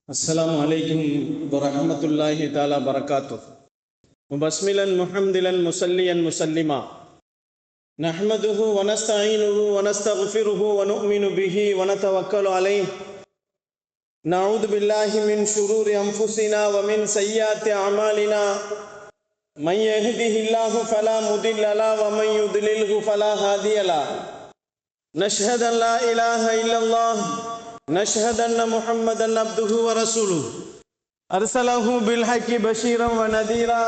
السلام عليكم ورحمة الله تعالى وبركاته. مبسملا محمدلا مسليا مسلما نحمده ونستعينه ونستغفره ونؤمن به ونتوكل عليه. نعوذ بالله من شرور أنفسنا ومن سيئات أعمالنا. من يهده الله فلا مضل له ومن يضلله فلا هادي له. نشهد أن لا إله إلا الله نشهد أن محمدا عبده ورسوله أرسله بالحق بشيرا ونذيرا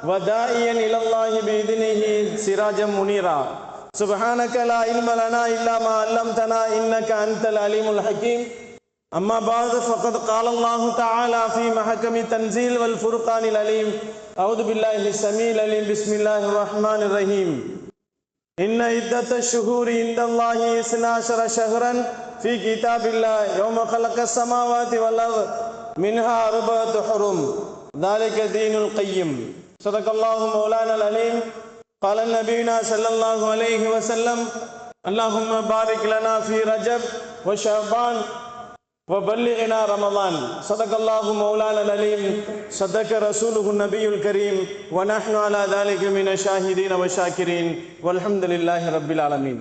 وداعيا إلى الله بإذنه سراجا منيرا. سبحانك لا علم لنا إلا ما علمتنا إنك أنت العليم الحكيم. أما بعد فقد قال الله تعالى في محكم التنزيل والفرقان العليم. أعوذ بالله السميع العليم. بسم الله الرحمن الرحيم. إن عدة الشهور عند الله 12 شهرا في كتاب الله يوم خلق السماوات والأرض منها 4 حرم ذلك دين القيم. صدق الله مولانا العليم. قال نبينا صلى الله عليه وسلم اللهم بارك لنا في رجب وشعبان وبلغنا رمضان. صدق الله مولانا العليم. صدق رسوله النبي الكريم ونحن على ذلك من الشاهدين والشاكرين والحمد لله رب العالمين.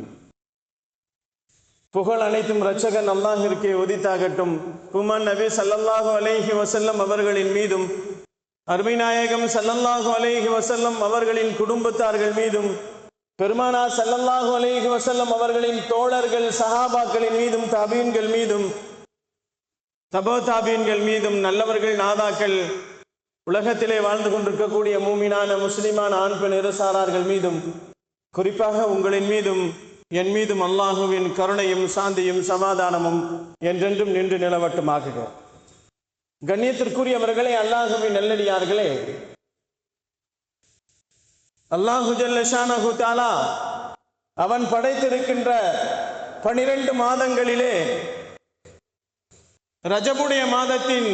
புகழ் அனைத்தும் இரட்சகன் அல்லாஹ்விற்கே உரித்தாகட்டும். குமான் நபி ஸல்லல்லாஹு அலைஹி வஸல்லம் அவர்களின் மீதும் அருமை நாயகம் ஸல்லல்லாஹு அலைஹி வஸல்லம் அவர்களின் குடும்பத்தார்கள் மீதும் பெருமானார் ஸல்லல்லாஹு அலைஹி வஸல்லம் அவர்களின் தோழர்கள் சஹாபாக்களின் மீதும் தாபீன்கள் மீதும் தபோ தாபீன்கள் மீதும் நல்லவர்கள் நாதாக்கள் உலகத்திலே வாழ்ந்து கொண்டிருக்கக்கூடிய மூமினான முஸ்லிமான ஆண் பெண் இருசாரார்கள் மீதும் குறிப்பாக உங்களின் மீதும் என் மீதும் அல்லாஹுவின் கருணையும் சாந்தியும் சமாதானமும் என்றென்றும் நின்று நிலவட்டுமாக. கண்ணியத்திற்குரியவர்களே, அல்லாஹுவின் நல்லடியார்களே, அல்லாஹு ஜல்ல ஷானஹு தஆலா அவன் படைத்திருக்கின்ற 12 மாதங்களிலே ரஜபுடைய மாதத்தின்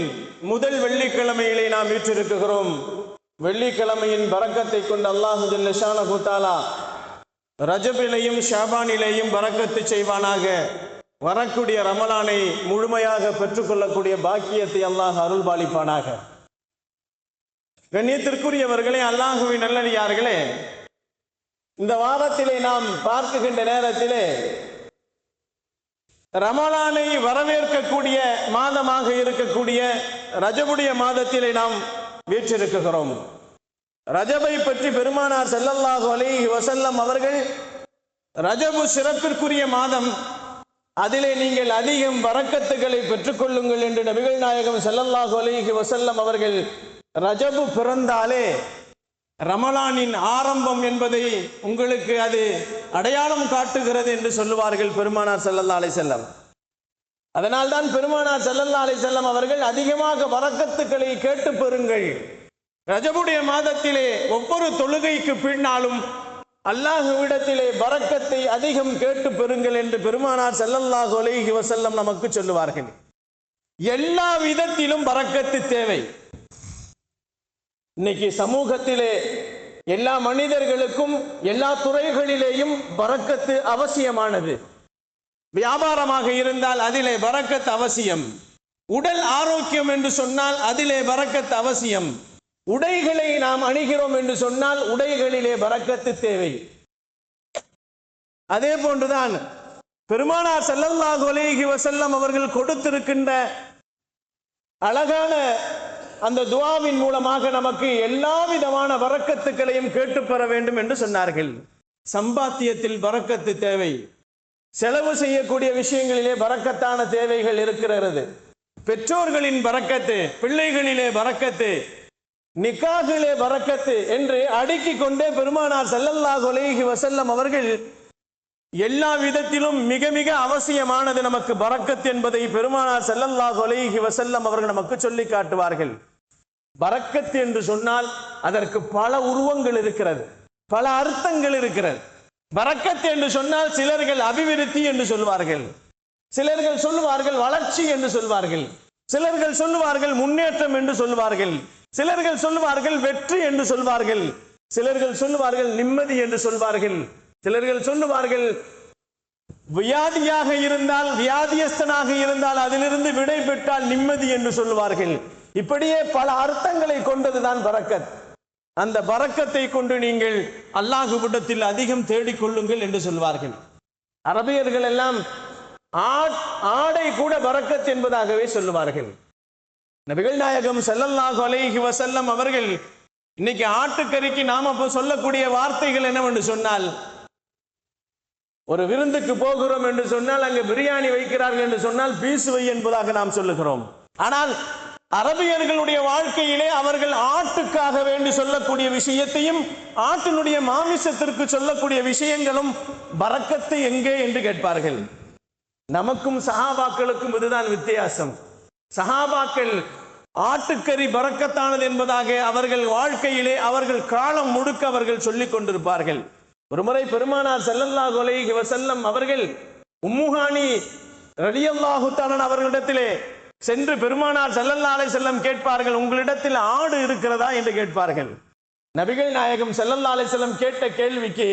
முதல் வெள்ளிக்கிழமையிலே நாம் வீற்றிருக்கிறோம். வெள்ளிக்கிழமையின் பரக்கத்தை கொண்டு அல்லாஹு ஜல்ல ஷானஹு தஆலா ரஜபிலையும் ஷாபானிலேயும் பரக்கத்து செய்வானாக. வரக்கூடிய ரமலானை முழுமையாக பெற்றுக்கொள்ளக்கூடிய பாக்கியத்தை அல்லாஹ் அருள்பாலிப்பானாக. கண்ணியத்திற்குரியவர்களே, அல்லாஹுவின் நல்லடியார்களே, இந்த வாரத்திலே நாம் பார்க்குகின்ற நேரத்திலே ரமலானை வரவேற்கக்கூடிய மாதமாக இருக்கக்கூடிய ரஜபுடைய மாதத்திலே நாம் வீற்றிருக்கிறோம். ரஜபை பற்றி பெருமானார் ஸல்லல்லாஹு அலைஹி வஸல்லம் அவர்கள் ரஜபு சிறப்பிற்குரிய மாதம், அதிலே நீங்கள் அதிகம் பரக்கத்துகளை பெற்றுக்கொள்ளுங்கள் என்று நபிகள் நாயகம் ஸல்லல்லாஹு அலைஹி வஸல்லம் அவர்கள் ரஜபு பிறந்தாலே ரமலானின் ஆரம்பம் என்பதை உங்களுக்கு அது அடையாளம் காட்டுகிறது என்று சொல்லுவார்கள் பெருமானார் ஸல்லல்லாஹு அலைஹி வஸல்லம். அதனால்தான் பெருமானார் ஸல்லல்லாஹு அலைஹி வஸல்லம் அவர்கள் அதிகமாக பரக்கத்துக்களை கேட்டு பெறுங்கள். ரஜபுடைய மாதத்திலே ஒவ்வொரு தொழுகைக்கு பின்னாலும் அல்லாஹ்விடத்திலே பரக்கத்தை அதிகம் கேட்டு பெறுங்கள் என்று பெருமானார் ஸல்லல்லாஹு அலைஹி வஸல்லம் நமக்கு சொல்லுவார்கள். எல்லா விதத்திலும் பரக்கத்து தேவை. இன்னைக்கு சமூகத்திலே எல்லா மனிதர்களுக்கும் எல்லா துறைகளிலேயும் பரக்கத்து அவசியமானது. வியாபாரமாக இருந்தால் அதிலே பரக்கத்து அவசியம். உடல் ஆரோக்கியம் என்று சொன்னால் அதிலே பரக்கத்து அவசியம். உடைகளை நாம் அணிகிறோம் என்று சொன்னால் உடைகளிலே பரக்கத்து தேவை. அதே போன்றுதான் பெருமானார் ஸல்லல்லாஹு அலைஹி வஸல்லம் அவர்கள் கொடுத்திருக்கின்ற அழகான அந்த துஆவின் மூலமாக நமக்கு எல்லா விதமான பரக்கத்துக்களையும் கேட்டு பெற வேண்டும் என்று சொன்னார்கள். சம்பாத்தியத்தில் பரக்கத்து தேவை. செலவு செய்யக்கூடிய விஷயங்களிலே பரக்கத்தான தேவைகள் இருக்கிறது. பெற்றோர்களின் பரக்கத்து, பிள்ளைகளிலே பரக்கத்து, நிக்காகிலே பரக்கத்து என்று அடுக்கிக் கொண்டே பெருமானார் ஸல்லல்லாஹு அலைஹி வஸல்லம் அவர்கள் எல்லா விதத்திலும் மிக மிக அவசியமானது நமக்கு பரக்கத் என்பதை பெருமானார் ஸல்லல்லாஹு அலைஹி வஸல்லம் அவர்கள் நமக்கு சொல்லி காட்டுவார்கள். பரக்கத் என்று சொன்னால் அதற்கு பல உருவங்கள் இருக்கிறது, பல அர்த்தங்கள் இருக்கிறது. பரக்கத் என்று சொன்னால் சிலர்கள் அபிவிருத்தி என்று சொல்வார்கள், சிலர்கள் சொல்லுவார்கள் வளர்ச்சி என்று சொல்வார்கள், சிலர்கள் சொல்லுவார்கள் முன்னேற்றம் என்று சொல்வார்கள், சிலர்கள் சொல்லுவார்கள் வெற்றி என்று சொல்வார்கள், சிலர்கள் சொல்லுவார்கள் நிம்மதி என்று சொல்வார்கள், சிலர்கள் சொல்லுவார்கள் வியாதியாக இருந்தால், வியாதியஸ்தனாக இருந்தால் அதிலிருந்து விடை பெற்றால் நிம்மதி என்று சொல்லுவார்கள். இப்படியே பல அர்த்தங்களை கொண்டதுதான் பரக்கத். அந்த பரக்கத்தை கொண்டு நீங்கள் அல்லாஹ்விடத்தில் அதிகம் தேடிக்கொள்ளுங்கள் என்று சொல்வார்கள். அரபியர்கள் எல்லாம் ஆடை கூட பரக்கத் என்பதாகவே சொல்லுவார்கள். நபிகள் நாயகம் ஸல்லல்லாஹு அலைஹி வஸல்லம் அவர்கள் இன்னைக்கு ஆட்டுக்கறிக்கு நாம சொல்லக்கூடிய வார்த்தைகள் என்னவென்று சொன்னால், ஒரு விருந்துக்கு போகிறோம் என்று சொன்னால் அங்கு பிரியாணி வைக்கிறார்கள் என்று சொன்னால் பீசுவை என்பதாக நாம் சொல்லுகிறோம். ஆனால் அரபியர்களுடைய வாழ்க்கையிலே அவர்கள் ஆட்டுக்காக வேண்டி சொல்லக்கூடிய விஷயத்தையும் ஆட்டினுடைய மாமிசத்திற்கு சொல்லக்கூடிய விஷயங்களும் பரக்கத்து எங்கே என்று கேட்பார்கள். நமக்கும் சஹாபாக்களுக்கும் இதுதான் வித்தியாசம். சஹாபாக்கள் ஆட்டுக்கறி பரக்கத்தானது என்பதாக அவர்கள் வாழ்க்கையிலே அவர்கள் காலம் முழுக்க அவர்கள் சொல்லிக் கொண்டிருப்பார்கள். ஒருமுறை பெருமானார் ஸல்லல்லாஹு அலைஹி வஸல்லம் அவர்கள் உம்முஹானி ரலியல்லாஹு தஆலா அவர்களிடத்திலே சென்று பெருமானார் ஸல்லல்லாஹு அலைஹி வஸல்லம் கேட்பார்கள், உங்களிடத்தில் ஆடு இருக்கிறதா என்று கேட்பார்கள். நபிகள் நாயகம் ஸல்லல்லாஹு அலைஹி வஸல்லம் கேட்ட கேள்விக்கு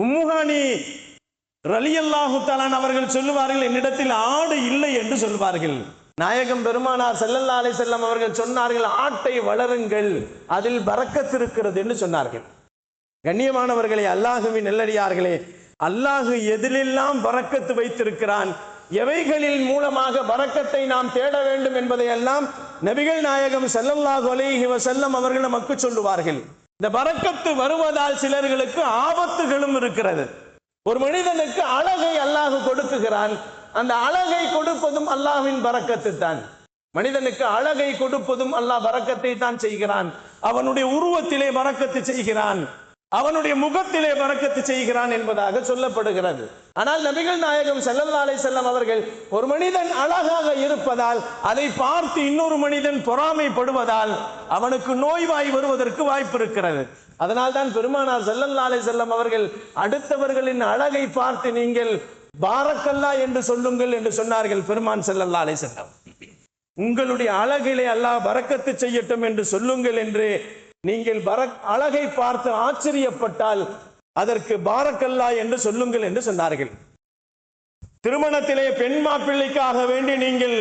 உம்முஹானி ரலியல்லாஹு தஆலா அவர்கள் சொல்லுவார்கள், என்னிடத்தில் ஆடு இல்லை என்று சொல்வார்கள். நாயகம் பெருமானார் ஸல்லல்லாஹு அலைஹி வஸல்லம் அவர்கள் சொன்னார்கள், ஆட்டை வளருங்கள், அதில் பரக்கத் இருக்கிறது என்று சொன்னார்கள். கண்ணியமானவர்களே, அல்லாஹுவின் நல்லடியார்களே, அல்லாஹு எதிலெல்லாம் பரக்கத்து வைத்திருக்கிறான், எவைகளின் மூலமாக பரக்கத்தை நாம் தேட வேண்டும் என்பதை எல்லாம் நபிகள் நாயகம் ஸல்லல்லாஹு அலைஹி வஸல்லம் அவர்கள் நமக்கு சொல்லுவார்கள். இந்த பரக்கத்து வருவதால் சிலர்களுக்கு ஆபத்துகளும் இருக்கிறது. ஒரு மனிதனுக்கு அழகை அல்லாஹ் கொடுக்குகிறான், அந்த அழகை கொடுப்பதும் அல்லாஹ்வின் பரக்கத்து தான். மனிதனுக்கு அழகை கொடுப்பதும் அல்லாஹ் பரக்கத்தை தான் செய்கிறான். அவனுடைய உருவத்திலே பரக்கத்து செய்கிறான், அவனுடைய முகத்திலே பரக்கத்து செய்கிறான் என்பதாக சொல்லப்படுகிறது. ஆனால் நபிகள் நாயகம் ஸல்லல்லாஹு அலைஹி வஸல்லம் அவர்கள் ஒரு மனிதன் அழகாக இருப்பதால் அதை பார்த்து இன்னொரு மனிதன் பொறாமைப்படுவதால் அவனுக்கு நோய்வாய் வருவதற்கு வாய்ப்பு இருக்கிறது. அதனால் தான் பெருமானார் ஸல்லல்லாஹு அலைஹி வஸல்லம் அவர்கள் அடுத்தவர்களின் அழகை பார்த்து நீங்கள் பாரக்கல்லா என்று சொல்லுங்கள் என்று சொன்னார்கள். பெருமான் ஸல்லல்லாஹு அலைஹி வஸல்லம் உங்களுடைய அழகிலே அல்லாஹ் பரக்கத்து செய்யட்டும் என்று சொல்லுங்கள் என்று நீங்கள் அழகை பார்த்து ஆச்சரியப்பட்டால் அதற்கு பாரக்கல்லா என்று சொல்லுங்கள் என்று சொன்னார்கள். திருமணத்திலே பெண் மாப்பிள்ளைக்காக வேண்டி நீங்கள்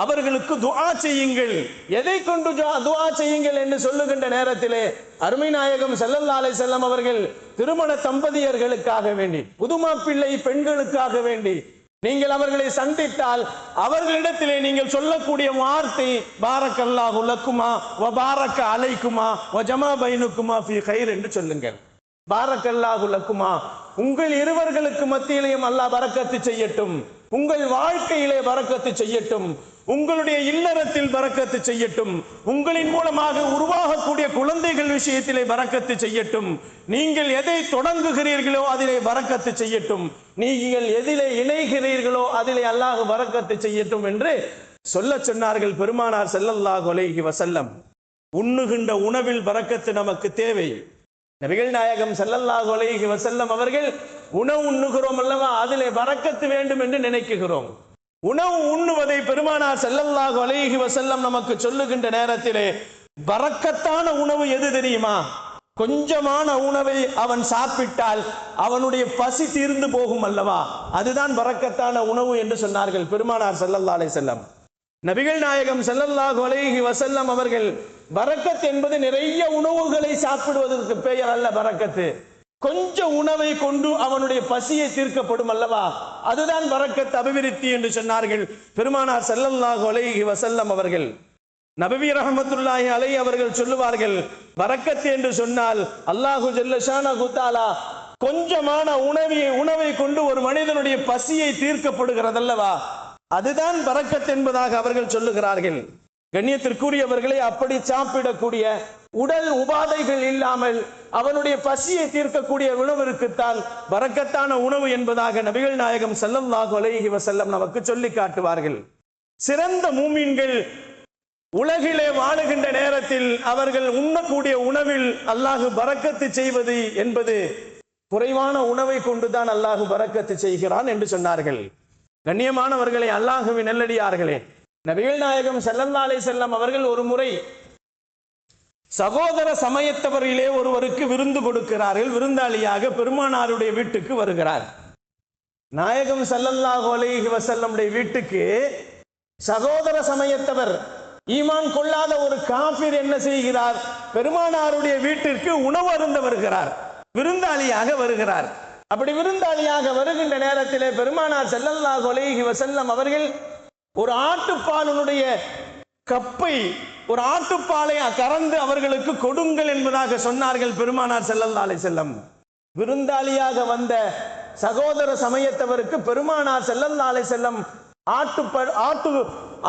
அவர்களுக்கு துஆ செய்யுங்கள். எதை கொண்டு துஆ செய்யுங்கள் என்று சொல்லுகின்ற நேரத்திலே அருமை நாயகம் ஸல்லல்லாஹு அலைஹி வஸல்லம் அவர்கள் திருமண தம்பதியர்களுக்காக வேண்டி, புது மாப்பிள்ளை பெண்களுக்காக வேண்டி நீங்கள் அவர்களை சந்தித்தால் அவர்களிடத்திலே நீங்கள் சொல்லக்கூடிய வார்த்தை பாரக்கல்லாஹு லக்குமா வ பாரக்க அலைக்குமா வ ஜமா பைனுக்குமா ஃபீ கைர் என்று சொல்லுங்கள். பாரக்கல்லாஹு லக்குமா, உங்கள் இருவர்களுக்கு மத்தியிலேயும் அல்லாஹ் பரக்கத்து செய்யட்டும், உங்கள் வாழ்க்கையிலே பரக்கத்து செய்யட்டும், உங்களுடைய இல்லறத்தில் பரக்கத்து செய்யட்டும், உங்களின் மூலமாக உருவாகக்கூடிய குழந்தைகள் விஷயத்திலே பரக்கத்து செய்யட்டும், நீங்கள் எதை தொடங்குகிறீர்களோ அதிலே பரக்கத்து செய்யட்டும், நீங்கள் எதிலே இணைகிறீர்களோ அதிலே அல்லாஹ் பரக்கத்து செய்யட்டும் என்று சொல்ல சொன்னார்கள் பெருமானார் ஸல்லல்லாஹு அலைஹி வஸல்லம். உண்ணுகின்ற உணவில் பரக்கத்து நமக்கு தேவை. நபிகள் நாயகம் ஸல்லல்லாஹு அலைஹி வஸல்லம் அவர்கள் உணவு உண்ணுகிறோம் அல்லவா, அதிலே பரக்கத்து வேண்டும் என்று நினைக்கிறோம். உணவு உண்ணுவதை பெருமானார் ஸல்லல்லாஹு அலைஹி வஸல்லம் நமக்கு சொல்லுகின்ற நேரத்திலே பரக்கத்தான உணவு எது தெரியுமா? கொஞ்சமான உணவை அவன் சாப்பிட்டால் அவனுடைய பசி தீர்ந்து போகும் அல்லவா, அதுதான் பரக்கத்தான உணவு என்று சொன்னார்கள் பெருமானார் ஸல்லல்லாஹு அலைஹி வஸல்லம். நபிகள் நாயகம் ஸல்லல்லாஹு அலைஹி வஸல்லம் அவர்கள் பரக்கத் என்பது நிறைய உணவுகளை சாப்பிடுவதற்கு பெயர் அல்ல. பரக்கத்து கொஞ்சம் உணவை கொண்டு அவனுடைய பசியை தீர்க்கப்படும் அல்லவா, அதுதான் பரக்கத், அபிவிருத்தி என்று சொன்னார்கள் பெருமானார் ஸல்லல்லாஹு அலைஹி வஸல்லம் அவர்கள். நபவி ரஹ்மத்துல்லாஹி அலைஹி அவர்கள் சொல்லுவார்கள், பரக்கத் என்று சொன்னால் அல்லாஹு ஜல்ல ஷானஹு தஆலா கொஞ்சமான உணவை கொண்டு ஒரு மனிதனுடைய பசியை தீர்க்கப்படுகிறதல்லவா, அதுதான் பரக்கத் என்பதாக அவர்கள் சொல்லுகிறார்கள். கண்ணியத்திற்குரியவர்களை, அப்படி சாப்பிடக்கூடிய உடல் உபாதைகள் இல்லாமல் அவனுடைய பசியை தீர்க்கக்கூடிய உணவிற்குத்தான் பரக்கத்தான உணவு என்பதாக நபிகள் நாயகம் ஸல்லல்லாஹு அலைஹி வஸல்லம் நமக்கு சொல்லி காட்டுவார்கள். சிறந்த மூமின்கள் உலகிலே வாழுகின்ற நேரத்தில் அவர்கள் உண்ணக்கூடிய உணவில் அல்லாஹ் பரக்கத்து செய்வது என்பது குறைவான உணவை கொண்டுதான் அல்லாஹ் பரக்கத்து செய்கிறான் என்று சொன்னார்கள். கண்ணியமானவர்களே, அல்லாஹுவின் நல்லடியார்களே, நபிகள் நாயகம் ஸல்லல்லாஹு அலைஹி வஸல்லம் அவர்கள் ஒரு முறை சகோதர சமயத்தவரிலே ஒருவருக்கு விருந்து கொடுக்கிறார்கள். விருந்தாளியாக பெருமானாருடைய வீட்டுக்கு வருகிறார். நாயகம் ஸல்லல்லாஹு அலைஹி வஸல்லமுடைய வீட்டுக்கு சகோதர சமயத்தவர் ஈமான் கொள்ளாத ஒரு காஃபிர் என்ன செய்கிறார்? பெருமானாருடைய வீட்டிற்கு உணவு அருந்த வருகிறார், விருந்தாளியாக வருகிறார். அப்படி விருந்தாளியாக வருகின்ற நேரத்திலே பெருமானார் ஸல்லல்லாஹு அலைஹி வஸல்லம் அவர்கள் ஒரு ஆட்டுப்பாலுடைய கப்பை, ஒரு ஆட்டுப்பாலை கறந்து அவர்களுக்கு கொடுங்கள் என்பதாக சொன்னார்கள் பெருமானார் ஸல்லல்லாஹு அலைஹி வஸல்லம். விருந்தாளியாக வந்த சகோதர சமயத்தவருக்கு பெருமானார் ஸல்லல்லாஹு அலைஹி வஸல்லம்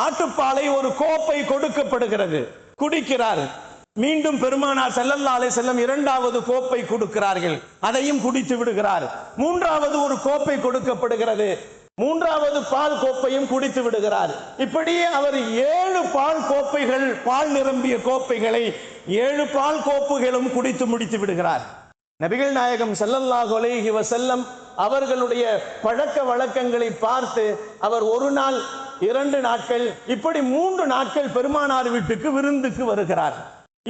ஆட்டுப்பாலை ஒரு கோப்பை கொடுக்கப்படுகிறது, குடிக்கிறார். மீண்டும் பெருமானார் ஸல்லல்லாஹு அலைஹி வஸல்லம் இரண்டாவது கோப்பை கொடுக்கிறார்கள், அதையும் குடித்து விடுகிறார். மூன்றாவது ஒரு கோப்பை கொடுக்கப்படுகிறது, மூன்றாவது பால் கோப்பையும் குடித்து விடுகிறார். இப்படியே அவர் 7 பால் கோப்பைகள், பால் நிரம்பிய கோப்பைகளை 7 பால் கோப்புகளும் குடித்து முடித்து விடுகிறார். நபிகள் நாயகம் ஸல்லல்லாஹு அலைஹி வஸல்லம் அவர்களுடைய பழக்க வழக்கங்களை பார்த்து அவர் ஒரு நாள், 2 நாட்கள், இப்படி 3 நாட்கள் பெருமானார் வீட்டுக்கு விருந்துக்கு வருகிறார்.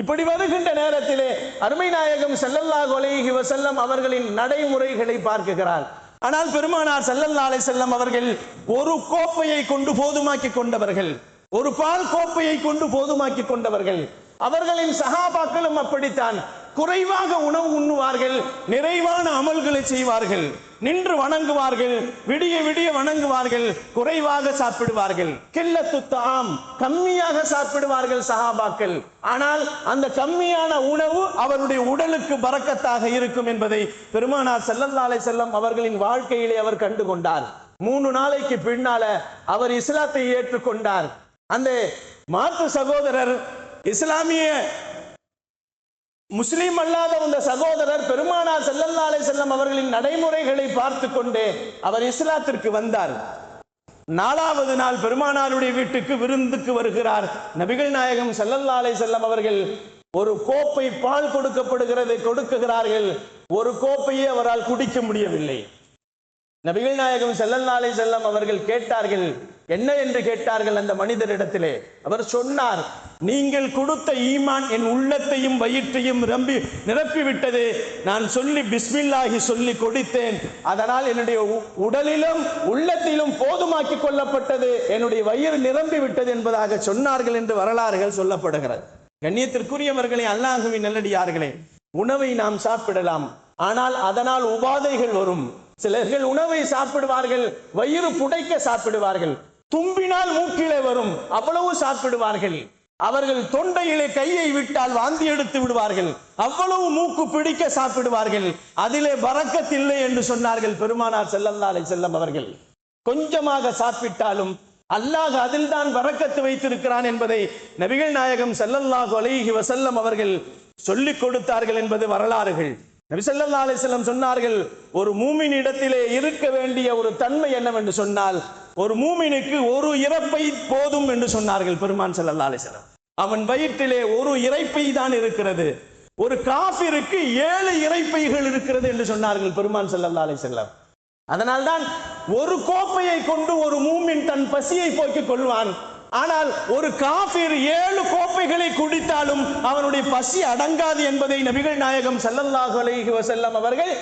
இப்படி வருகின்ற நேரத்திலே அருமை நாயகம் ஸல்லல்லாஹு அலைஹி வஸல்லம் அவர்களின் நடைமுறைகளை பார்க்கிறார். ஆனால் பெருமானார் ஸல்லல்லாஹு அலைஹி வஸல்லம் அவர்கள் ஒரு கோப்பையை கொண்டு போதுமாக்கி கொண்டவர்கள், ஒரு பால் கோப்பையை கொண்டு போதுமாக்கி கொண்டவர்கள். அவர்களின் சஹாபாக்களும் அப்படித்தான். குறைவாக உணவு உண்ணுவார்கள், நிறைவான அமல்களை செய்வார்கள், நின்று வணங்குவார்கள், விடிய விடிய வணங்குவார்கள், குறைவாக சாப்பிடுவார்கள். கில்லத்து தாம், கம்மியாக சாப்பிடுவார்கள் சஹாபாக்கள். ஆனால் அந்த கம்மியான உணவு அவருடைய உடலுக்கு பரக்கத்தாக இருக்கும் என்பதை பெருமானார் ஸல்லல்லாஹு அலைஹி வஸல்லம் அவர்களின் வாழ்க்கையிலே அவர் கண்டு கொண்டார். 3 நாளைக்கு பின்னால அவர் இஸ்லாத்தை ஏற்றுக்கொண்டார். அந்த மாற்று சகோதரர், இஸ்லாமிய முஸ்லிம் அல்லாத அந்த சகோதரர் பெருமானார் ஸல்லல்லாஹு அலைஹி வஸல்லம் அவர்களின் நடைமுறைகளை பார்த்து கொண்டே அவர் இஸ்லாத்திற்கு வந்தார். 4வது நாள் பெருமானாருடைய வீட்டுக்கு விருந்துக்கு வருகிறார். நபிகள் நாயகம் ஸல்லல்லாஹு அலைஹி வஸல்லம் அவர்கள் ஒரு கோப்பை பால் கொடுக்குகிறார்கள். ஒரு கோப்பையை அவரால் குடிக்க முடியவில்லை. நபிகள் நாயகம் ஸல்லல்லாஹு அலைஹி வஸல்லம் அவர்கள் கேட்டார்கள், என்ன என்று கேட்டார்கள் அந்த மனிதரிடத்திலே. அவர் சொன்னார், நீங்கள் கொடுத்த ஈமான் என் உள்ளத்தையும் வயிற்றையும் நிரப்பிவிட்டது. நான் சொல்லி பிஸ்மில்லாஹி சொல்லி கொடுத்தேன், அதனால் என்னுடைய உடலிலும் உள்ளத்திலும் போதுமாக்கி கொள்ளப்பட்டது, என்னுடைய வயிறு நிரம்பி விட்டது என்பதாக சொன்னார்கள் என்று வரலாறுகள் சொல்லப்படுகிறது. கண்ணியத்திற்குரியவர்களே, அல்லாஹ்வின் நல்லடியார்களே, உணவை நாம் சாப்பிடலாம், ஆனால் அதனால் உபாதைகள் வரும். சிலர்கள் உணவை சாப்பிடுவார்கள், வயிறு புடைக்க சாப்பிடுவார்கள், தும்பினால் மூக்கிலே வரும், அவ்வளவு சாப்பிடுவார்கள். அவர்கள் தொண்டையிலே கையை விட்டால் வாந்தி எடுத்து விடுவார்கள், அவ்வளவு மூக்கு பிடிக்க சாப்பிடுவார்கள். அதிலே பரக்கத் இல்லை என்று சொன்னார்கள் பெருமானார் ஸல்லல்லாஹு அலைஹி வஸல்லம் அவர்கள். கொஞ்சமாக சாப்பிட்டாலும் அல்லாஹ் அதில் தான் பரக்கத்து வைத்திருக்கிறான் என்பதை நபிகள் நாயகம் ஸல்லல்லாஹு அலைஹி வஸல்லம் அவர்கள் சொல்லிக் கொடுத்தார்கள் என்பது வரலாறுகள். நபி ஸல்லல்லாஹு அலைஹி வஸல்லம் சொன்னார்கள், ஒரு மூமின் இடத்திலே இருக்க வேண்டிய ஒரு தன்மை என்னவென்று சொன்னால், ஒரு மூமினுக்கு ஒரு இரைப்பை போதும் என்று சொன்னார்கள் பெருமான் ஸல்லல்லாஹு அலைஹி வஸல்லம். அவன் வயிற்றிலே ஒரு இரைப்பை தான் இருக்கிறது. ஒரு காஃபிருக்கு 7 இரைப்பைகள் இருக்கிறது என்று சொன்னார்கள் பெருமான் ஸல்லல்லாஹு அலைஹி வஸல்லம். அதனால்தான் ஒரு கோப்பையை கொண்டு ஒரு மூமின் தன் பசியை போக்கிக் கொள்வான். ஆனால் ஒரு காஃபிர் 7 கோப்பைகளை குடித்தாலும் அவனுடைய பசி அடங்காது என்பதை நபிகள் நாயகம் ஸல்லல்லாஹு அலைஹி வஸல்லம் அவர்கள்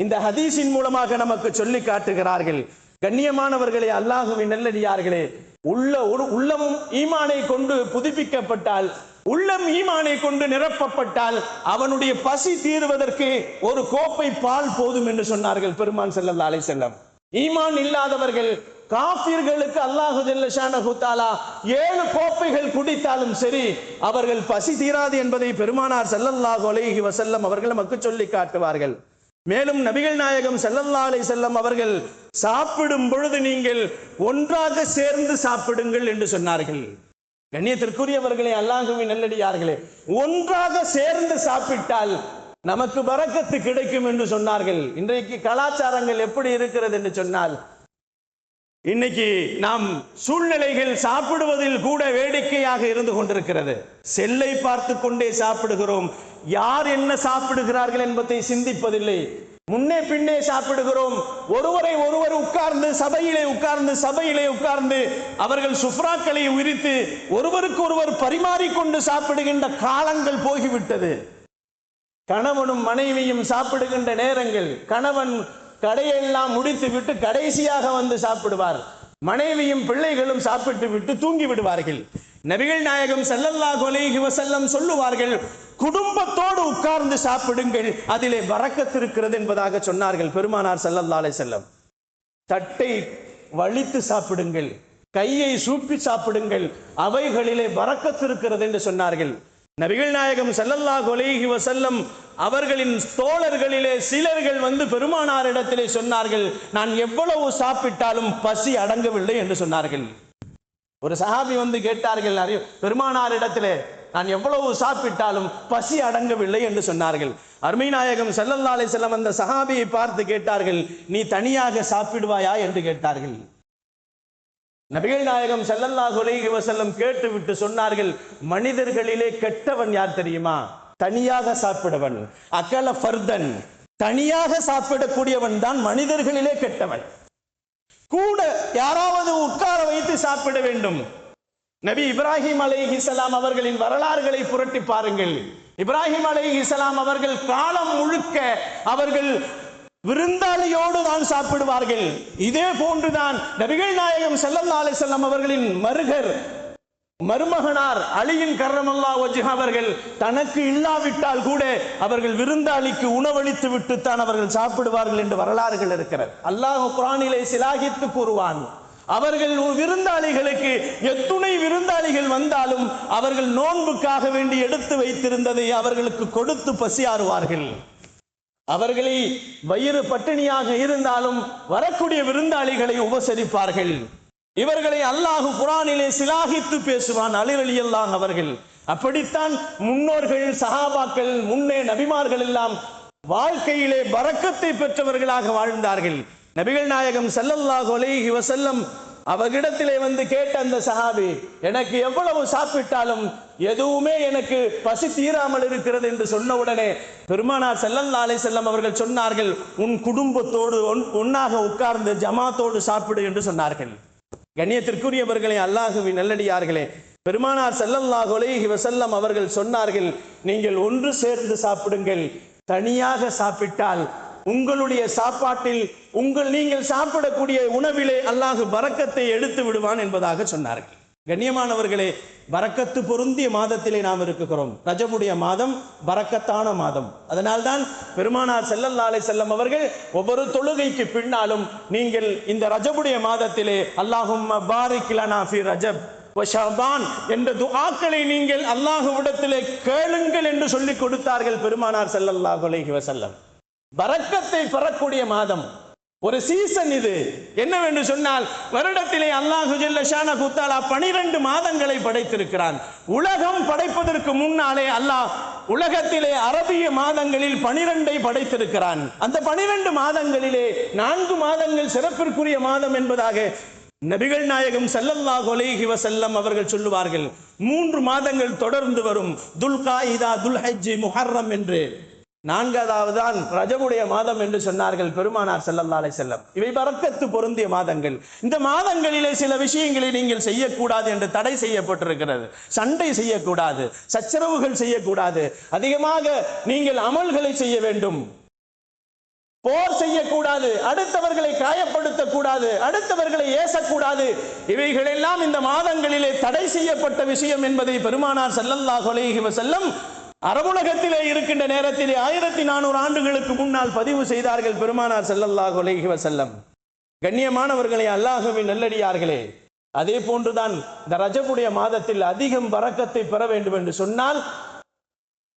இந்த ஹதீஸின் மூலமாக நமக்கு சொல்லி காட்டுகிறார்கள். கண்ணியமானவர்களே, அல்லாஹ்வின் நல்லடியார்களே, உள்ளமும் ஈமானை கொண்டு புதுப்பிக்கப்பட்டால், உள்ளம் ஈமானை கொண்டு நிரப்பப்பட்டால் அவனுடைய பசி தீர்வதற்கு ஒரு கோப்பை பால் போதும் என்று சொன்னார்கள் பெருமான் ஸல்லல்லாஹு அலைஹி வஸல்லம். ஈமான் இல்லாதவர்கள், காஃபிர்களுக்கு அல்லாஹு ஜல்ல ஷானஹு தஆலா 7 கோப்பைகள் குடித்தாலும் சரி, அவர்கள் பசி தீராது என்பதை பெருமானார் ஸல்லல்லாஹு அலைஹி வஸல்லம் அவர்கள் நமக்கு சொல்லி காட்டுவார்கள். மேலும் நபிகள் நாயகம் ஸல்லல்லாஹு அலைஹி வஸல்லம் அவர்கள் சாப்பிடும் பொழுது நீங்கள் ஒன்றாக சேர்ந்து சாப்பிடுங்கள் என்று சொன்னார்கள். கண்ணியத்திற்குரியவர்களே, அல்லாஹ்வின் நல்லடியார்களே, ஒன்றாக சேர்ந்து சாப்பிட்டால் நமக்கு பரக்கத்து கிடைக்கும் என்று சொன்னார்கள். இன்றைக்கு கலாச்சாரங்கள் எப்படி இருக்கிறது என்று சொன்னால், இன்னைக்கு நாம் சூழ்நிலைகள் சாப்பிடுவதில் கூட வேடிக்கையாக இருந்து கொண்டிருக்கிறது. செல்லை பார்த்து கொண்டே சாப்பிடுகிறோம். யார் என்ன சாப்பிடுகிறார்கள் என்பதை சிந்திப்பதில்லை. முன்னே பின்னே சாப்பிடுகிறோம். ஒருவரை ஒருவர் உட்கார்ந்து சபையிலே உட்கார்ந்து அவர்கள் சுஃப்ராக்களை விரித்து ஒருவருக்கு ஒருவர் பரிமாறிக்கொண்டு சாப்பிடுகின்ற காலங்கள் போகிவிட்டது. கணவனும் மனைவியும் சாப்பிடுகின்ற நேரங்கள், கணவன் கடையெல்லாம் முடித்து விட்டு கடைசியாக வந்து சாப்பிடுவார். மனைவியும் பிள்ளைகளும் சாப்பிட்டு விட்டு தூங்கி விடுவார்கள். நபிகள் நாயகம் ஸல்லல்லாஹு அலைஹி வஸல்லம் சொல்லுவார்கள், குடும்பத்தோடு உட்கார்ந்து சாப்பிடுங்கள், அதிலே பரக்கத் இருக்கிறது என்பதாக சொன்னார்கள் பெருமானார் ஸல்லல்லாஹு அலைஹி வஸல்லம். தட்டை வலித்து சாப்பிடுங்கள், கையை சூப்பி சாப்பிடுங்கள், அவைகளிலே பரக்கத் இருக்கிறது என்று சொன்னார்கள். நபிகள் நாயகம் ஸல்லல்லாஹு அலைஹி வஸல்லம் அவர்களின் தோழர்களிலே சிலர்கள் வந்து பெருமானாரிடத்திலே சொன்னார்கள், நான் எவ்வளவு சாப்பிட்டாலும் பசி அடங்கவில்லை என்று சொன்னார்கள். ஒரு சஹாபி வந்து கேட்டார்கள் பெருமானாரிடத்திலே, நான் எவ்வளவு சாப்பிட்டாலும் பசி அடங்கவில்லை என்று சொன்னார்கள். அருமை நாயகம் ஸல்லல்லாஹு அலைஹி வஸல்லம் அந்த சஹாபியை பார்த்து கேட்டார்கள், நீ தனியாக சாப்பிடுவாயா என்று கேட்டார்கள். நபிகள் நாயகம் ஸல்லல்லாஹு அலைஹி வஸல்லம் கேட்டுவிட்டு சொன்னார்கள், மனிதர்களிலே கெட்டவன் யார் தெரியுமா? தனியாக சாப்பிடுவன். அகல ஃபர்தன், தனியாக சாப்பிடக்கூடியவன் தான் மனிதர்களிலே கெட்டவன். கூட யாராவது உட்கார வைத்து சாப்பிட வேண்டும். நபி இப்ராஹிம் அலைஹிஸ்ஸலாம் அவர்களின் வரலாறுகளை புரட்டி பாருங்கள். இப்ராஹிம் அலைஹிஸ்ஸலாம் அவர்கள் காலம் முழுக்க அவர்கள் விருந்தாளியோடு தான் சாப்பிடுவார்கள். இதே போன்றுதான் நபிகள் நாயகம் ஸல்லல்லாஹு அலைஹி வஸல்லம் அவர்களின் மருமகனார் அலியின் கர்ரமல்லாஹு வஜ்ஹு அவர்கள் தனக்கு இல்லாவிட்டால் கூட அவர்கள் விருந்தாளிக்கு உணவளித்து விட்டுத்தான் அவர்கள் சாப்பிடுவார்கள் என்று வரலாறுகள் இருக்கிறது. அல்லாஹ் குர்ஆனிலே சிலாகித்து கூறுவான், அவர்கள் விருந்தாளிகளுக்கு எத்துணை விருந்தாளிகள் வந்தாலும் அவர்கள் நோன்புக்காக வேண்டி எடுத்து வைத்திருந்ததை அவர்களுக்கு கொடுத்து பசியாறுவார்கள். அவர்களை வயிறு பட்டினியாக இருந்தாலும் வரக்கூடிய விருந்தாளிகளை உபசரிப்பார்கள். இவர்களை அல்லாஹ் குர்ஆனிலே சிலாகித்து பேசுவான். அலி ரலியல்லாஹு அவர்கள் அப்படித்தான் முன்னோர்கள், சஹாபாக்கள், முன்னே நபிமார்கள் எல்லாம் வாழ்க்கையிலே பரக்கத்தை பெற்றவர்களாக வாழ்ந்தார்கள். நபிகள் நாயகம் ஸல்லல்லாஹு அலைஹி வஸல்லம் அவரிடத்திலே வந்து கேட்ட அந்த சஹாபி, எனக்கு எவ்வளவு சாப்பிட்டாலும் எதுவுமே எனக்கு பசி தீராமல் இருக்கிறது என்று சொன்ன உடனே பெருமானார் ஸல்லல்லாஹு அலைஹி வஸல்லம் அவர்கள் சொன்னார்கள், உன் குடும்பத்தோடு ஒன்னாக உட்கார்ந்து ஜமாத்தோடு சாப்பிடு என்று சொன்னார்கள். கண்ணியத்திற்குரியவர்களே, அல்லாஹ்வின் நல்லடியார்களே, பெருமானார் ஸல்லல்லாஹு அலைஹி வஸல்லம் அவர்கள் சொன்னார்கள், நீங்கள் ஒன்று சேர்ந்து சாப்பிடுங்கள். தனியாக சாப்பிட்டால் உங்களுடைய சாப்பாட்டில் நீங்கள் சாப்பிடக்கூடிய உணவிலே அல்லாஹ் பரக்கத்தை எடுத்து விடுவான் என்பதாக சொன்னார்கள். கண்ணியமானவர்களே, பரக்கத்து பொருந்திய மாதத்திலே நாம் இருக்கிறோம். ரஜபுடைய மாதம் பரக்கத்தான மாதம். அதனால்தான் பெருமானார் ஸல்லல்லாஹு அலைஹி வஸல்லம் அவர்கள் ஒவ்வொரு தொழுகைக்கு பின்னாலும் நீங்கள் இந்த ரஜபுடைய மாதத்திலே அல்லாஹும்ம பாரிக் லனா ஃபி ரஜப் வ ஷஅபான் என்ற துஆக்களை நீங்கள் அல்லாஹ்விடத்திலே கேளுங்கள் என்று சொல்லிக் கொடுத்தார்கள் பெருமானார் ஸல்லல்லாஹு அலைஹி வஸல்லம். பரக்கத்தை பெறக்கூடிய மாதம், ஒரு சீசன் இது. என்னவென்று சொன்னால், வருடத்திலே அல்லாஹ் ஜல்ல ஷானஹு தஆலா 12 மாதங்களை படைத்திருக்கிறான். உலகம் படைப்பதற்கு முன்னாலே அல்லாஹ் உலகத்திலே அரபிய மாதங்களில் 12ஐ படைத்திருக்கிறான். அந்த 12 மாதங்களிலே 4 மாதங்கள் சிறப்பிற்குரிய மாதம் என்பதாக நபிகள் நாயகம் ஸல்லல்லாஹு அலைஹி வஸல்லம் அவர்கள் சொல்லுவார்கள். 3 மாதங்கள் தொடர்ந்து வரும், துல்காயிதா, துல்ஹஜ், முஹர்ரம் என்று. 4வது தான் ரஜபுடைய மாதம் என்று சொன்னார்கள் பெருமானார் ஸல்லல்லாஹு அலைஹி வஸல்லம். இவை பரக்கத்து பொருந்திய மாதங்கள். இந்த மாதங்களிலே சில விஷயங்களை நீங்கள் செய்யக்கூடாது என்று தடை செய்யப்பட்டிருக்கிறது. சண்டை செய்யக்கூடாது, சச்சரவுகள் செய்யக்கூடாது, அதிகமாக நீங்கள் அமல்களை செய்ய வேண்டும், போர் செய்யக்கூடாது, அடுத்தவர்களை காயப்படுத்தக்கூடாது, அடுத்தவர்களை ஏசக்கூடாது. இவைகளெல்லாம் இந்த மாதங்களிலே தடை செய்யப்பட்ட விஷயம் என்பதை பெருமானார் ஸல்லல்லாஹு அலைஹி வஸல்லம் அரபுலகத்திலே இருக்கின்ற நேரத்திலே 1400 ஆண்டுகளுக்கு முன்னால் பதிவு செய்தார்கள் பெருமானார் ஸல்லல்லாஹு அலைஹி வஸல்லம். கண்ணியமானவர்களே, அல்லாஹ்வின் நல்லடியார்களே, அதே போன்றுதான் இந்த ரஜபுடைய மாதத்தில் அதிகம் பரக்கத்தை பெற வேண்டும் என்று சொன்னால்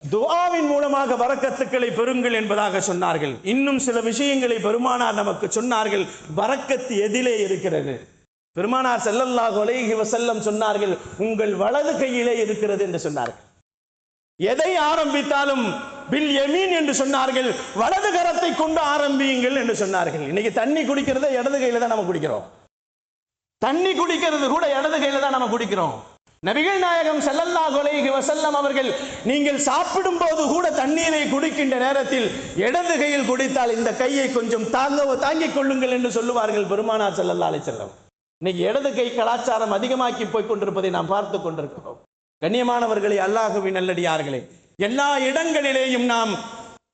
துஆவின் மூலமாக பரக்கத்துக்களை பெறுங்கள் என்பதாக சொன்னார்கள். இன்னும் சில விஷயங்களை பெருமானார் நமக்கு சொன்னார்கள். பரக்கத்து எதிலே இருக்கிறது? பெருமானார் ஸல்லல்லாஹு அலைஹி வஸல்லம் சொன்னார்கள், உங்கள் வலது கையிலே இருக்கிறது என்று சொன்னார்கள். எதை ஆரம்பித்தாலும் பில் யமீன் என்று சொன்னார்கள், வலது கரத்தை கொண்டு ஆரம்பியுங்கள் என்று சொன்னார்கள். இன்னைக்கு தண்ணி குடிக்கிறத இடது கையில தான் நம்ம குடிக்கிறோம். தண்ணி குடிக்கிறது கூட இடது கையில தான் நம்ம குடிக்கிறோம். நபிகள் நாயகம் ஸல்லல்லாஹு அலைஹி வஸல்லம் அவர்கள் நீங்கள் சாப்பிடும் போது கூட தண்ணீரை குடிக்கின்ற நேரத்தில் இடது கையில் குடித்தால் இந்த கையை கொஞ்சம் தாங்கிக் கொள்ளுங்கள் என்று சொல்லுவார்கள் பெருமானார் ஸல்லல்லாஹு அலைஹி வஸல்லம். இன்னைக்கு இடது கை கலாச்சாரம் அதிகமாக்கி போய் கொண்டிருப்பதை நாம் பார்த்து கொண்டிருக்கிறோம். கண்ணியமானவர்களே, அல்லாஹ்வின் நல்லடியார்களே, எல்லா இடங்களிலேயும் நாம்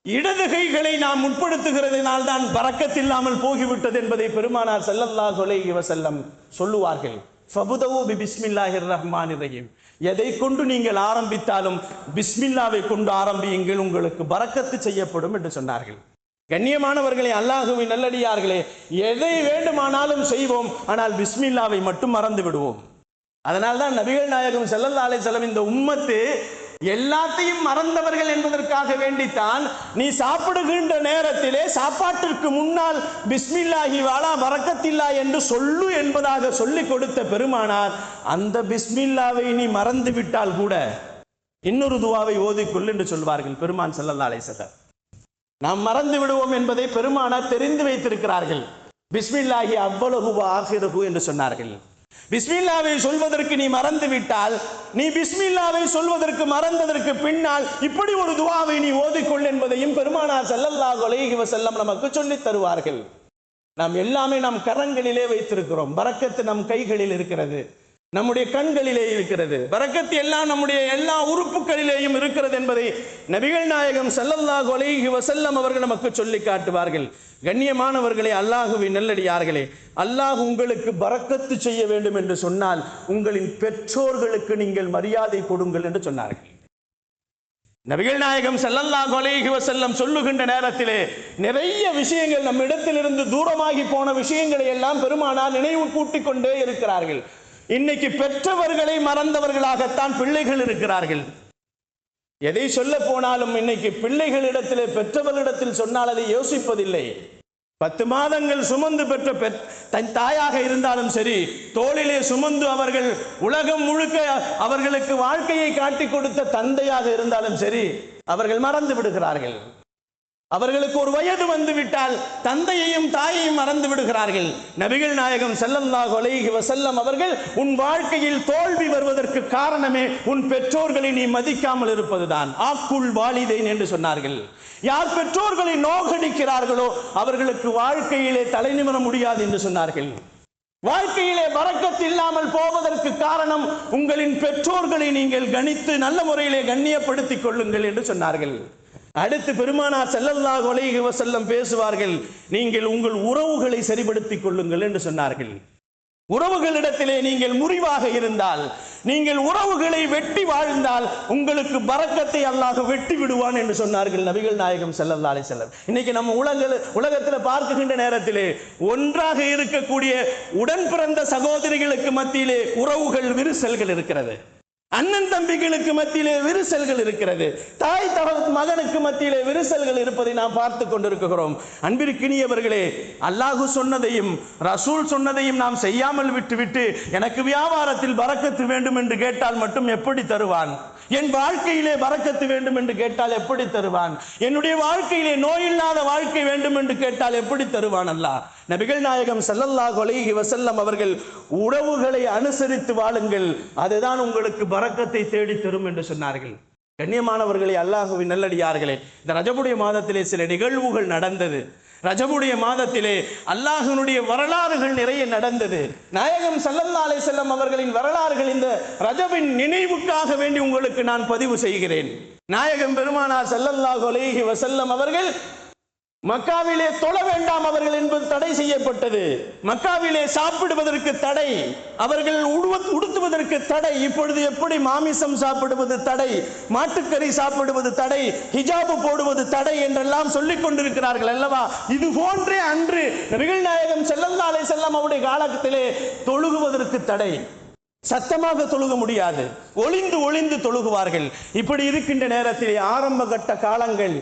இடது கைகளை நாம் முற்படுத்துகிறதினால் தான் பரக்கத் இல்லாமல் போகிவிட்டது என்பதை பெருமானார் ஸல்லல்லாஹு அலைஹி வஸல்லம் சொல்லுவார்கள். ஃபபுதவு பி பிஸ்மில்லாஹிர் ரஹ்மானிர் ரஹீம். எதை கொண்டு நீங்கள் ஆரம்பித்தாலும் பிஸ்மில்லாவை கொண்டு ஆரம்பியுங்கள், உங்களுக்கு பரக்கத்து செய்யப்படும் என்று சொன்னார்கள். கண்ணியமானவர்களே, அல்லாஹுவின் நல்லடியார்களே, எதை வேண்டுமானாலும் செய்வோம், ஆனால் பிஸ்மில்லாவை மட்டும் மறந்து விடுவோம். அதனால்தான் நபிகள் நாயகம் ஸல்லல்லாஹு அலைஹி வஸல்லம் இந்த உம்மத்து எல்லாத்தையும் மறந்தவர்கள் என்பதற்காக வேண்டித்தான் நீ சாப்பிடுகின்ற நேரத்திலே சாப்பாட்டிற்கு முன்னால் பிஸ்மில்லாஹி வாலா பரக்கத்தில்லா என்று சொல்லு என்பதாக சொல்லிக் கொடுத்த பெருமானார், அந்த பிஸ்மில்லாவை நீ மறந்து விட்டால் கூட இன்னொரு துவாவை ஓதிக்கொள் என்று சொல்வார்கள் பெருமான் ஸல்லல்லாஹு அலைஹி வஸல்லம். நாம் மறந்து விடுவோம் என்பதை பெருமானார் தெரிந்து வைத்திருக்கிறார்கள். பிஸ்மில்லாஹி அவ்வளஹு வ ஆகிருஹு என்று சொன்னார்கள். பிஸ்மில்லாவை சொல்வதற்கு நீ மறந்து விட்டால், நீ பிஸ்மில்லாவை சொல்வதற்கு மறந்ததற்கு பின்னால் இப்படி ஒரு துஆவை நீ ஓதிக்கொள் என்பதையும் பெருமானார் ஸல்லல்லாஹு அலைஹி வஸல்லம் நமக்கு சொல்லித் தருவார்கள். நாம் எல்லாமே நம் கரங்களிலே வைத்திருக்கிறோம். பரக்கத்து நம் கைகளில் இருக்கிறது, நம்முடைய கண்களிலே இருக்கிறது. பரக்கத்து எல்லாம் நம்முடைய எல்லா உறுப்புகளிலேயும் இருக்கிறது என்பதை நபிகள் நாயகம் ஸல்லல்லாஹு அலைஹி வஸல்லம் அவர்கள் நமக்கு சொல்லி காட்டுவார்கள். கண்ணியமானவர்களே, அல்லாஹுவின் நல்லடியார்களே, அல்லாஹ் உங்களுக்கு பரக்கத்து செய்ய வேண்டும் என்று சொன்னால் உங்களின் பெற்றோர்களுக்கு நீங்கள் மரியாதை கொடுங்கள் என்று சொன்னார்கள். நபிகள் நாயகம் ஸல்லல்லாஹு அலைஹி வஸல்லம் சொல்லுகின்ற நேரத்திலே நிறைய விஷயங்கள் நம் இடத்திலிருந்து தூரமாகி போன விஷயங்களை எல்லாம் பெருமானார் நினைவு கூட்டிக் கொண்டே இருக்கிறார்கள். இன்னைக்கு பெற்றவர்களை மறந்தவர்களாகத்தான் பிள்ளைகள் இருக்கிறார்கள். எதை சொல்ல போனாலும் இன்னைக்கு பிள்ளைகளிடத்திலே பெற்றவர்களிடத்தில் சொன்னால் அதை யோசிப்பதில்லை. 10 மாதங்கள் சுமந்து பெற்ற தன் தாயாக இருந்தாலும் சரி, தோளிலே சுமந்து அவர்கள் உலகம் முழுக்க அவர்களுக்கு வாழ்க்கையை காட்டிக் கொடுத்த தந்தையாக இருந்தாலும் சரி, அவர்கள் மறந்து விடுகிறார்கள். அவர்களுக்கு ஒரு வயது வந்து விட்டால் தந்தையையும் தாயையும் மறந்து விடுகிறார்கள். நபிகள் நாயகம் ஸல்லல்லாஹு அலைஹி வஸல்லம் அவர்கள், உன் வாழ்க்கையில் தோல்வி வருவதற்கு காரணமே உன் பெற்றோர்களை நீ மதிக்காமல் இருப்பதுதான். ஆக்குல் வாலிதைன் என்று சொன்னார்கள். யார் பெற்றோர்களை நோகடிக்கிறார்களோ அவர்களுக்கு வாழ்க்கையிலே தலை நிமிர முடியாது என்று சொன்னார்கள். வாழ்க்கையிலே பரக்கத் இல்லாமல் போவதற்கு காரணம் உங்களின் பெற்றோர்களை நீங்கள் கணித்து நல்ல முறையிலே கண்ணியப்படுத்திக் கொள்ளுங்கள் என்று சொன்னார்கள். அடுத்து பெருமானார் ஸல்லல்லாஹு அலைஹி வஸல்லம் பேசுவார்கள், நீங்கள் உங்கள் உறவுகளை சரிபடுத்திக் கொள்ளுங்கள் என்று சொன்னார்கள். உறவுகளிடத்திலே நீங்கள் முறிவாக இருந்தால், நீங்கள் உறவுகளை வெட்டி வாழ்ந்தால் உங்களுக்கு பரக்கத்தை அல்லாஹ் வெட்டி விடுவான் என்று சொன்னார்கள் நபிகள் நாயகம் ஸல்லல்லாஹு அலைஹி வஸல்லம். இன்னைக்கு நம்ம உலகத்தில் பார்க்கின்ற நேரத்திலே ஒன்றாக இருக்கக்கூடிய உடன் பிறந்த சகோதரிகளுக்கு மத்தியிலே உறவுகள் விரிசல்கள் இருக்கிறது. அண்ணன் தம்பிகளுக்கு மத்தியிலே விரிசல்கள் இருக்கிறது. தாய் மகனுக்கு மத்தியிலே விரிசல்கள் இருப்பதை நாம் பார்த்து கொண்டிருக்கிறோம். அன்பிற்கினியவர்களே, அல்லாஹ் சொன்னதையும் ரசூல் சொன்னதையும் நாம் செய்யாமல் விட்டுவிட்டு எனக்கு வியாபாரத்தில் பரக்கத்து வேண்டும் என்று கேட்டால் மட்டும் எப்படி தருவான்? என் வாழ்க்கையிலே பரக்கத்து வேண்டும் என்று கேட்டால் எப்படி தருவான்? என்னுடைய வாழ்க்கையிலே நோயில்லாத வாழ்க்கை வேண்டும் என்று கேட்டால் எப்படி தருவான் அல்லாஹ்? நபிகள் நாயகம் ஸல்லல்லாஹு அலைஹி வஸல்லம் அவர்கள், உறவுகளை அனுசரித்து வாழுங்கள், அதுதான் உங்களுக்கு பரக்கத்தை தேடி தரும் என்று சொன்னார்கள். கண்ணியமானவர்களே, அல்லாஹுவின் நல்லடியார்களே, இந்த ரஜபுடைய மாதத்திலே சில நிகழ்வுகள் நடந்தது. ரஜபுடைய மாதத்திலே அல்லாஹ்வினுடைய வரலாறுகள் நிறைய நடந்தது. நாயகம் ஸல்லல்லாஹு அலைஹி வஸல்லம் அவர்களின் வரலாறுகள் இந்த ரஜபின் நினைவுக்காக வேண்டி உங்களுக்கு நான் பதிவு செய்கிறேன். நாயகம் பெருமானார் ஸல்லல்லாஹு அலைஹி வஸல்லம் அவர்கள் மக்காவிலே தொழ வேண்டாம் அவர்கள் என்பது தடை செய்யப்பட்டது. மக்காவிலே சாப்பிடுவதற்கு தடை, அவர்கள் உடுத்துவதற்கு தடை. இப்பொழுது எப்படி மாமிசம் சாப்பிடுவது தடை, மாட்டுக்கறி சாப்பிடுவது தடை, ஹிஜாபு போடுவது தடை என்றெல்லாம் சொல்லிக் கொண்டிருக்கிறார்கள் அல்லவா? இது போன்றே அன்று நபிகள் நாயகம் ஸல்லல்லாஹு அலைஹி வஸல்லம் அவருடைய காலத்திலே தொழுகுவதற்கு தடை. சத்தமாக தொழுக முடியாது, ஒளிந்து ஒளிந்து தொழுகுவார்கள். இப்படி இருக்கின்ற நேரத்திலே ஆரம்ப கட்ட காலங்கள்,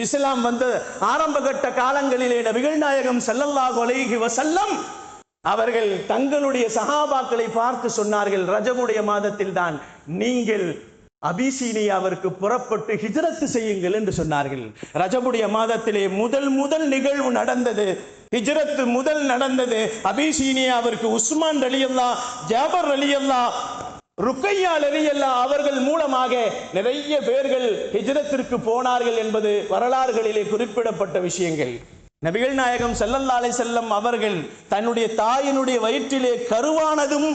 இஸ்லாம் வந்த ஆரம்ப கட்ட காலங்களிலே நபிகள் நாயகம் ஸல்லல்லாஹு அலைஹி வஸல்லம் அவர்கள் தங்களுடைய சஹாபாக்களை பார்த்து சொன்னார்கள், ரஜபுடைய மாதத்தில் தான் நீங்கள் அபிசீனியாவிற்கு புறப்பட்டு ஹிஜ்ரத் செய்யுங்கள் என்று சொன்னார்கள். ரஜபுடைய மாதத்திலே முதல் நிகழ்வு நடந்தது, ஹிஜ்ரத் முதல் நடந்தது. அபிசீனியாவிற்கு உஸ்மான் ரலியல்லாஹ், ஜாபர் ரலியல்லாஹ், ருக்கையா ரலியல்லாஹ் அவர்கள் மூலமாக நிறைய பேர்கள் ஹிஜ்ரத்திற்கு போனார்கள் என்பது வரலாறுகளிலே குறிப்பிடப்பட்ட விஷயங்கள். நபிகள் நாயகம் ஸல்லல்லாஹு அலைஹி வஸல்லம் அவர்கள் தன்னுடைய தாயினுடைய வயிற்றிலே கருவானதும்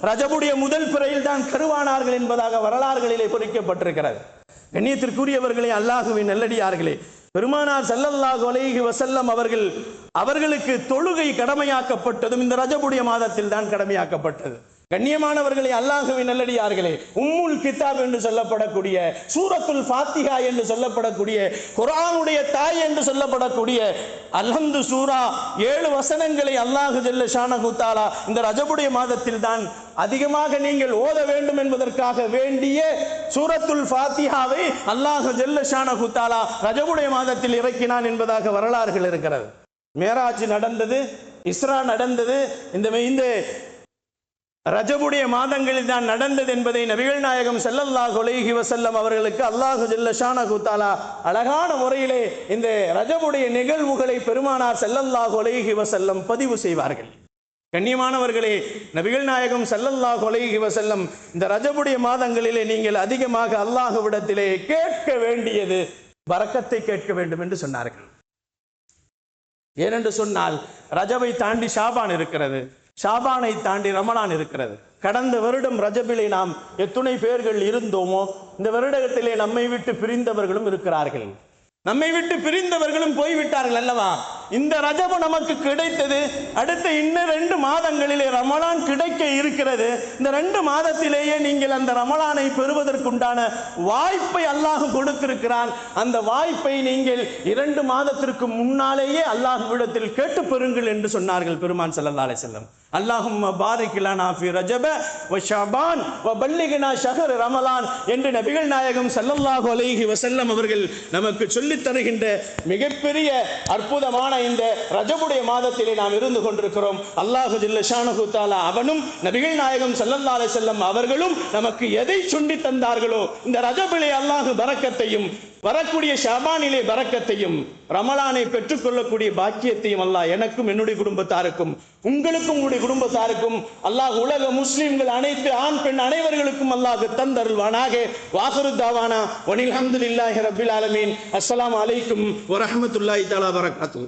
ரஜபுடைய முதல் பிறையில் தான் கருவானார்கள் என்பதாக வரலாறுகளிலே குறிக்கப்பட்டிருக்கிறது. கண்ணியத்திற்குரியவர்களே, அல்லாஹுவின் நல்லடியார்களே, பெருமானார் ஸல்லல்லாஹு அலைஹி வஸல்லம் அவர்களுக்கு தொழுகை கடமையாக்கப்பட்டதும் இந்த ரஜபுடைய மாதத்தில் தான் கடமையாக்கப்பட்டது. கண்ணியமானவர்களே, அல்லாஹ்வின் நல்லடியார்களே, உம்முல் கிதாப் என்று சொல்லப்படக்கூடிய, சூரத்துல் ஃபாத்திஹா என்று சொல்லப்படக்கூடிய, குர்ஆனுடைய தாய் என்று சொல்லப்படக்கூடிய அல்ஹம்து சூரா 7 வசனங்களை அல்லாஹ் ஜல்ல ஷானஹு தஆலா இந்த ரஜபுடைய மாதத்தில் தான் அதிகமாக நீங்கள் ஓத வேண்டும் என்பதற்காக வேண்டிய சூரத்துல் ஃபாத்திஹாவை அல்லாஹ் ஜல்ல ஷானஹு தஆலா ரஜபுடைய மாதத்தில் இறக்கினான் என்பதாக வரலாறுகள் இருக்கிறது. மேராஜ் நடந்தது, இஸ்ரா நடந்தது இந்த ரஜபுடைய மாதங்களில் தான் நடந்தது என்பதை நபிகள் நாயகம் ஸல்லல்லாஹு அலைஹி வஸல்லம் அவர்களுக்கு அல்லாஹ் ஜல்ல ஷானஹு தஆலா அழகான முறையிலே இந்த ரஜபுடைய நிகழ்வுகளை பெருமானார் ஸல்லல்லாஹு அலைஹி வஸல்லம் பதிவு செய்வார்கள். கண்ணியமானவர்களே, நபிகள் நாயகம் ஸல்லல்லாஹு அலைஹி வஸல்லம் இந்த ரஜபுடைய மாதங்களிலே நீங்கள் அதிகமாக அல்லாஹ்விடத்திலே கேட்க வேண்டியது பரக்கத்தை கேட்க வேண்டும் என்று சொன்னார்கள். ஏனென்று சொன்னால் ரஜபை தாண்டி ஷாபான் இருக்கிறது, ஷாபானை தாண்டி ரமலான் இருக்கிறது. கடந்த வருடம் ரஜபிலே நாம் எத்துணை பேர்கள் இருந்தோமோ, இந்த வருடத்திலே நம்மை விட்டு பிரிந்தவர்களும் இருக்கிறார்கள். நம்மை விட்டு பிரிந்தவர்களும் போய்விட்டார்கள் அல்லவா? இந்த ரஜபு நமக்கு கிடைத்தது. அடுத்த இன்னும் 2 மாதங்களிலே ரமலான் கிடைக்க இருக்கிறது. இந்த 2 மாதத்திலேயே நீங்கள் அந்த ரமலானை பெறுவதற்குண்டான வாய்ப்பை அல்லாஹ் கொடுத்திருக்கிறான். அந்த வாய்ப்பை நீங்கள் 2 மாதத்திற்கு முன்னாலேயே அல்லாஹ்விடத்தில் கேட்டு பெறுங்கள் என்று சொன்னார்கள் பெருமான் ஸல்லல்லாஹு அலைஹி வஸல்லம். அல்லாஹும்ம பாரிக் லனா ஃபி ரஜப வ ஷஅபான் வ பல்லிக்னா ஷஹர் ரமலான் என்று நபிகள் நாயகம் ஸல்லல்லாஹு அலைஹி வஸல்லம் அவர்கள் நமக்கு சொல்லித் தருகின்ற மிகப்பெரிய அற்புதமான இந்த ரஜபுடைய மாதத்திலே நாம் இருந்து கொண்டிருக்கிறோம். அல்லாஹ் ஜல்ல ஷானஹு தஆலா அவனும் நபிகள் நாயகம் ஸல்லல்லாஹு அலைஹி வஸல்லம் அவர்களும் நமக்கு எதை சொல்லி தந்தார்களோ இந்த ரஜபிலே அல்லாஹ் பரக்கத்தையும், வரக்கூடிய ஷாபானிலே பரக்கத்தையும், ரமலானை பெற்றுக்கொள்ளக்கூடிய பாக்கியத்தையும் அல்லாஹ் எனக்கும் என்னுடைய குடும்பத்தாருக்கும் உங்களுக்கும் உங்களுடைய குடும்பத்தாருக்கும் அல்லாஹ் உலக முஸ்லிம்கள் அனைத்து ஆண் பெண் அனைவர்களுக்கும் அல்லாஹ் தந்தருள்வானாக. வாஹிரு தாவானா வனில் ஹம்துலில்லாஹி ரப்பில் ஆலமீன். அஸ்ஸலாமு அலைக்கும் வரஹ்மத்துல்லாஹி தஆலா வபரகாத்துஹு.